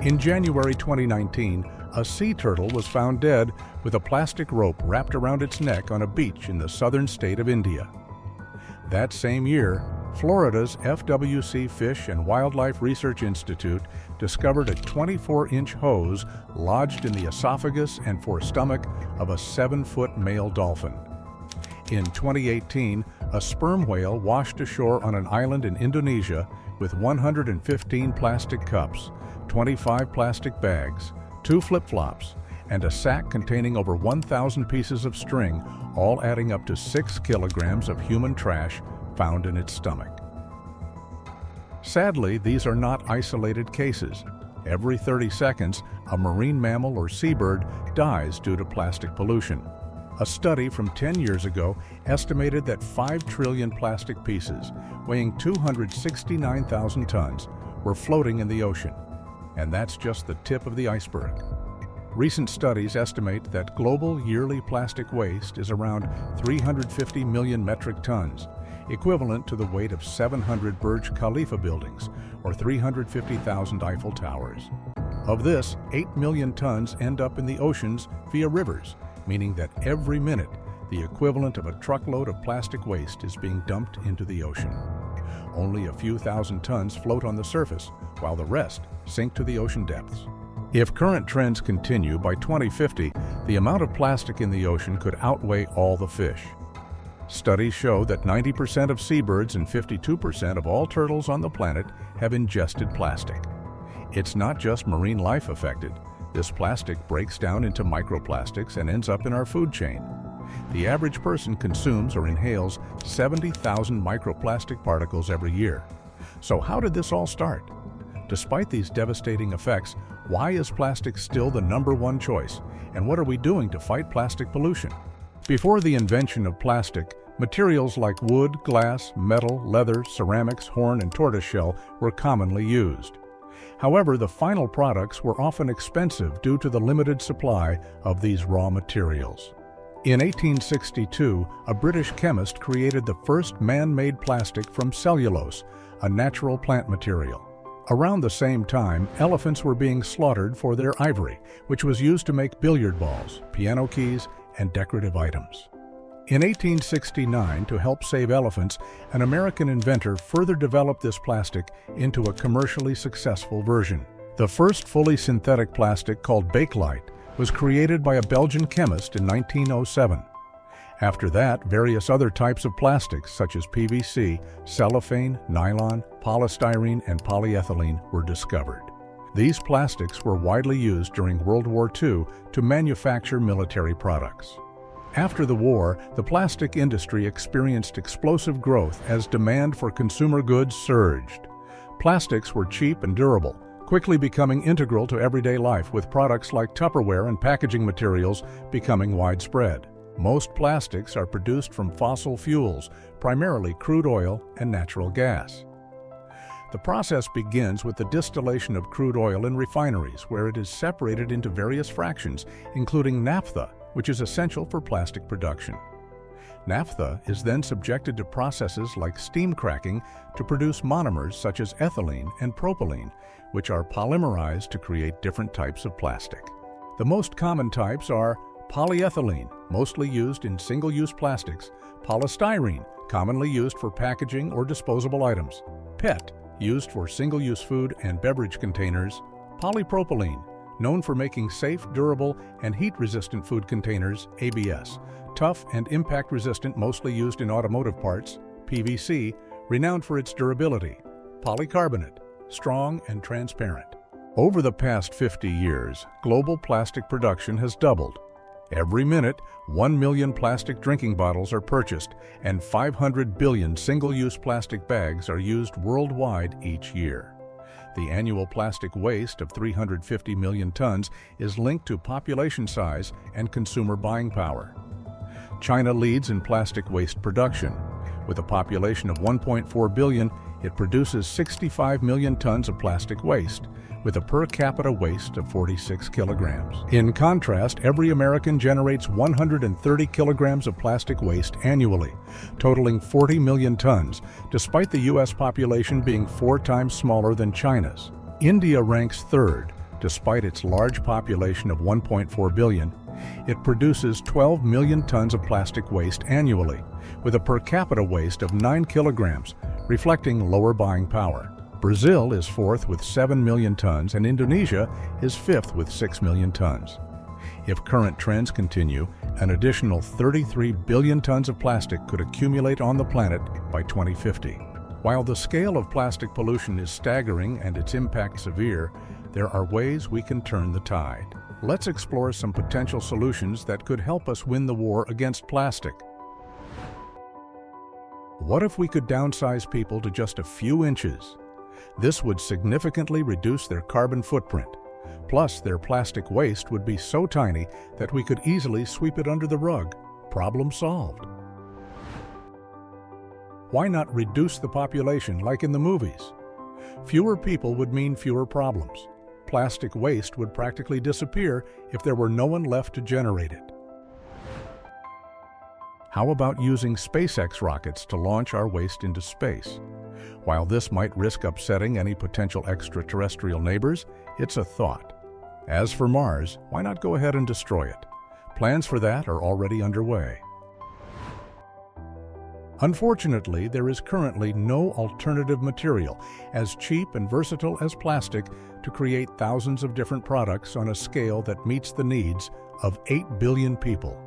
In January 2019, a sea turtle was found dead with a plastic rope wrapped around its neck on a beach in the southern state of India. That same year, Florida's FWC Fish and Wildlife Research Institute discovered a 24-inch hose lodged in the esophagus and forestomach of a 7-foot male dolphin. In 2018, a sperm whale washed ashore on an island in Indonesia with 115 plastic cups, 25 plastic bags, 2 flip-flops, and a sack containing over 1,000 pieces of string, all adding up to 6 kilograms of human trash found in its stomach. Sadly, these are not isolated cases. Every 30 seconds, a marine mammal or seabird dies due to plastic pollution. A study from 10 years ago estimated that 5 trillion plastic pieces, weighing 269,000 tons, were floating in the ocean. And that's just the tip of the iceberg. Recent studies estimate that global yearly plastic waste is around 350 million metric tons, equivalent to the weight of 700 Burj Khalifa buildings or 350,000 Eiffel Towers. Of this, 8 million tons end up in the oceans via rivers, meaning that every minute, the equivalent of a truckload of plastic waste is being dumped into the ocean. Only a few thousand tons float on the surface, while the rest sink to the ocean depths. If current trends continue, by 2050, the amount of plastic in the ocean could outweigh all the fish. Studies show that 90% of seabirds and 52% of all turtles on the planet have ingested plastic. It's not just marine life affected. This plastic breaks down into microplastics and ends up in our food chain. The average person consumes or inhales 70,000 microplastic particles every year. So how did this all start? Despite these devastating effects, why is plastic still the #1 choice? And what are we doing to fight plastic pollution? Before the invention of plastic, materials like wood, glass, metal, leather, ceramics, horn, and tortoiseshell were commonly used. However, the final products were often expensive due to the limited supply of these raw materials. In 1862, a British chemist created the first man-made plastic from cellulose, a natural plant material. Around the same time, elephants were being slaughtered for their ivory, which was used to make billiard balls, piano keys, and decorative items. In 1869, to help save elephants, an American inventor further developed this plastic into a commercially successful version. The first fully synthetic plastic, called Bakelite, was created by a Belgian chemist in 1907. After that, various other types of plastics such as PVC, cellophane, nylon, polystyrene, and polyethylene were discovered. These plastics were widely used during World War II to manufacture military products. After the war, the plastic industry experienced explosive growth as demand for consumer goods surged. Plastics were cheap and durable, quickly becoming integral to everyday life, with products like Tupperware and packaging materials becoming widespread. Most plastics are produced from fossil fuels, primarily crude oil and natural gas. The process begins with the distillation of crude oil in refineries, where it is separated into various fractions, including naphtha, which is essential for plastic production. Naphtha is then subjected to processes like steam cracking to produce monomers such as ethylene and propylene, which are polymerized to create different types of plastic. The most common types are polyethylene, mostly used in single-use plastics; polystyrene, commonly used for packaging or disposable items; PET, used for single-use food and beverage containers; polypropylene, known for making safe, durable, and heat-resistant food containers; ABS, tough and impact-resistant, mostly used in automotive parts; PVC, renowned for its durability; polycarbonate, strong and transparent. Over the past 50 years, global plastic production has doubled. Every minute, 1 million plastic drinking bottles are purchased, and 500 billion single-use plastic bags are used worldwide each year. The annual plastic waste of 350 million tons is linked to population size and consumer buying power. China leads in plastic waste production. With a population of 1.4 billion, it produces 65 million tons of plastic waste, with a per capita waste of 46 kilograms. In contrast, every American generates 130 kilograms of plastic waste annually, totaling 40 million tons, despite the U.S. population being 4 times smaller than China's. India ranks third, Despite its large population of 1.4 billion, it produces 12 million tons of plastic waste annually, with a per capita waste of 9 kilograms, reflecting lower buying power. Brazil is fourth with 7 million tons, and Indonesia is fifth with 6 million tons. If current trends continue, an additional 33 billion tons of plastic could accumulate on the planet by 2050. While the scale of plastic pollution is staggering and its impact severe, there are ways we can turn the tide. Let's explore some potential solutions that could help us win the war against plastic. What if we could downsize people to just a few inches? This would significantly reduce their carbon footprint. Plus, their plastic waste would be so tiny that we could easily sweep it under the rug. Problem solved. Why not reduce the population like in the movies? Fewer people would mean fewer problems. Plastic waste would practically disappear if there were no one left to generate it. How about using SpaceX rockets to launch our waste into space? While this might risk upsetting any potential extraterrestrial neighbors, it's a thought. As for Mars, why not go ahead and destroy it? Plans for that are already underway. Unfortunately, there is currently no alternative material as cheap and versatile as plastic to create thousands of different products on a scale that meets the needs of 8 billion people.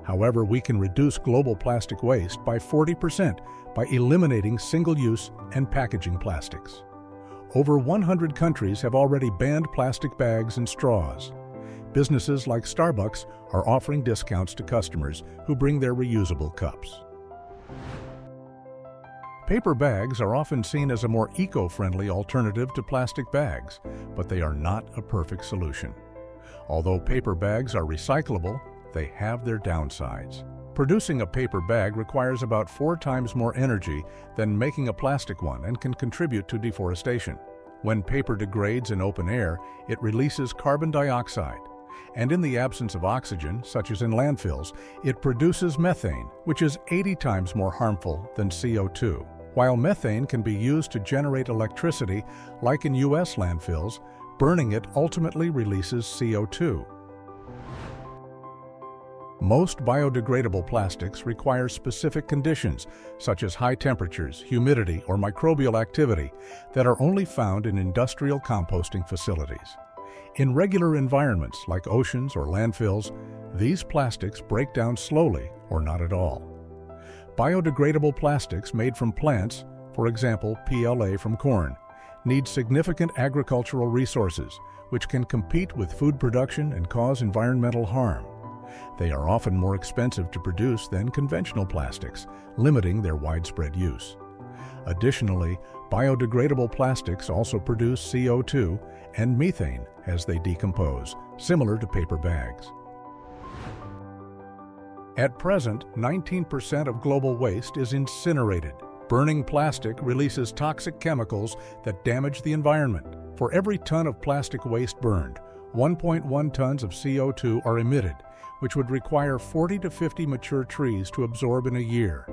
However, we can reduce global plastic waste by 40% by eliminating single-use and packaging plastics. Over 100 countries have already banned plastic bags and straws. Businesses like Starbucks are offering discounts to customers who bring their reusable cups. Paper bags are often seen as a more eco-friendly alternative to plastic bags, but they are not a perfect solution. Although paper bags are recyclable, they have their downsides. Producing a paper bag requires about 4 times more energy than making a plastic one and can contribute to deforestation. When paper degrades in open air, it releases carbon dioxide. And in the absence of oxygen, such as in landfills, it produces methane, which is 80 times more harmful than CO2. While methane can be used to generate electricity, like in U.S. landfills, burning it ultimately releases CO2. Most biodegradable plastics require specific conditions, such as high temperatures, humidity, or microbial activity, that are only found in industrial composting facilities. In regular environments like oceans or landfills, these plastics break down slowly or not at all. Biodegradable plastics made from plants, for example PLA from corn, need significant agricultural resources, which can compete with food production and cause environmental harm. They are often more expensive to produce than conventional plastics, limiting their widespread use. Additionally, biodegradable plastics also produce CO2 and methane as they decompose, similar to paper bags. At present, 19% of global waste is incinerated. Burning plastic releases toxic chemicals that damage the environment. For every ton of plastic waste burned, 1.1 tons of CO2 are emitted, which would require 40 to 50 mature trees to absorb in a year.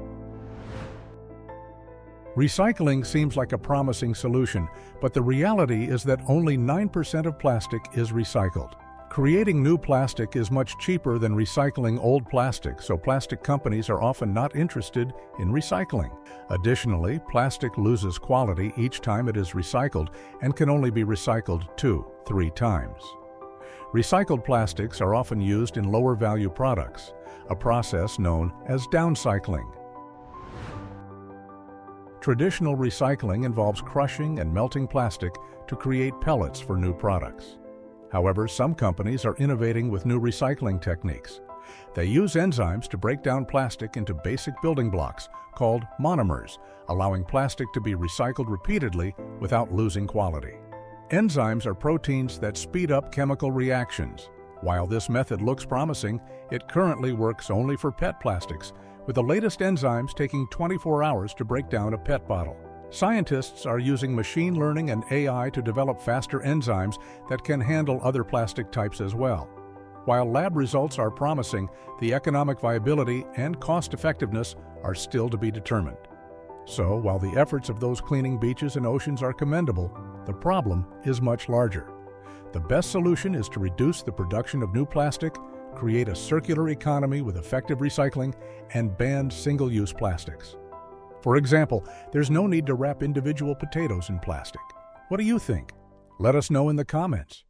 Recycling seems like a promising solution, but the reality is that only 9% of plastic is recycled. Creating new plastic is much cheaper than recycling old plastic, so plastic companies are often not interested in recycling. Additionally, plastic loses quality each time it is recycled and can only be recycled 2-3 times. Recycled plastics are often used in lower-value products, a process known as downcycling. Traditional recycling involves crushing and melting plastic to create pellets for new products. However, some companies are innovating with new recycling techniques. They use enzymes to break down plastic into basic building blocks called monomers, allowing plastic to be recycled repeatedly without losing quality. Enzymes are proteins that speed up chemical reactions. While this method looks promising, it currently works only for PET plastics, with the latest enzymes taking 24 hours to break down a PET bottle. Scientists are using machine learning and AI to develop faster enzymes that can handle other plastic types as well. While lab results are promising, the economic viability and cost-effectiveness are still to be determined. So, while the efforts of those cleaning beaches and oceans are commendable, the problem is much larger. The best solution is to reduce the production of new plastic, create a circular economy with effective recycling, and ban single-use plastics. For example, there's no need to wrap individual potatoes in plastic. What do you think? Let us know in the comments.